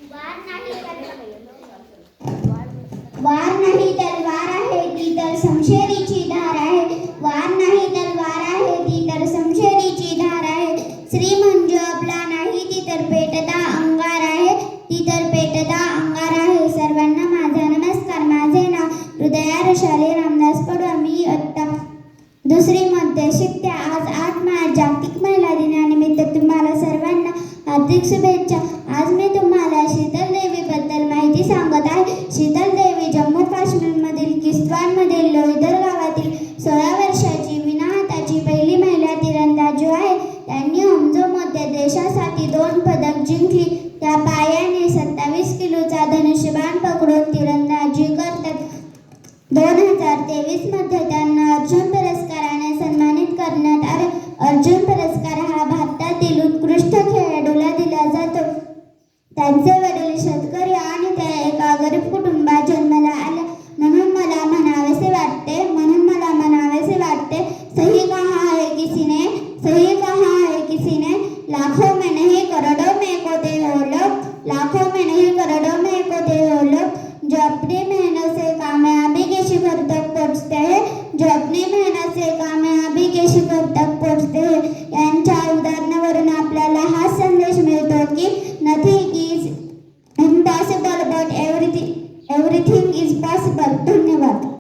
वार नाही तलवार आहे ती तर शमशेरीची धार आहे. वार नाही तलवार आहे ती तर शमशेरीची धार आहे. श्री म्हणजे आपला नाही ती तर पेटता अंगार आहे. ती तर पेटता अंगार आहे. सर्वांना माझा नमस्कार. माझे नाव हृदया शाले रामदास पडवा. मी आता दुसरी मध्ये शिकते. आज 8 मार्च जागतिक महिला दिनानिमित्त तुम्हाला सर्वांना हार्दिक शुभेच्छा. आज मी तुम्हाला शीतल देवी बद्दल माहिती सांगत आहे. शीतल देवी जम्मू काश्मीरमधील किश्तवारमधील लोईदर गावातील 16 वर्षाची विनाहाताची पहिली महिला तिरंदाज आहे. त्यांनी हमजोमध्ये देशासाठी 2 पदक जिंकली. त्या पायाने 27 किलोचा धनुष्यबाण पकडून तिरंदाजी करतात. 2023 मध्ये त्यांना अर्जुन पुरस्काराने सन्मानित करण्यात आले. अर्जुन पुरस्कार हा भारतातील उत्कृष्ट खेळाडूला दिला जातो. त्यांचे वडील शेतकरी आणि त्या एका गरीब कुटुंबात जन्माला आल्या. म्हणून मला म्हणावेसे वाटते सही कहा है किसी ने लाखों में नहीं करोड़ों में को थे वो लोग. लाखों में नहीं करोड़ों में को थे वो लोग जो अपनी मेहनत से कामयाबी के शिखर तक पहुंचते हैं. यांच्या उदाहरणावरून आपल्याला हा संदेश मिळतो की nothing is impossible but everything is possible. धन्यवाद.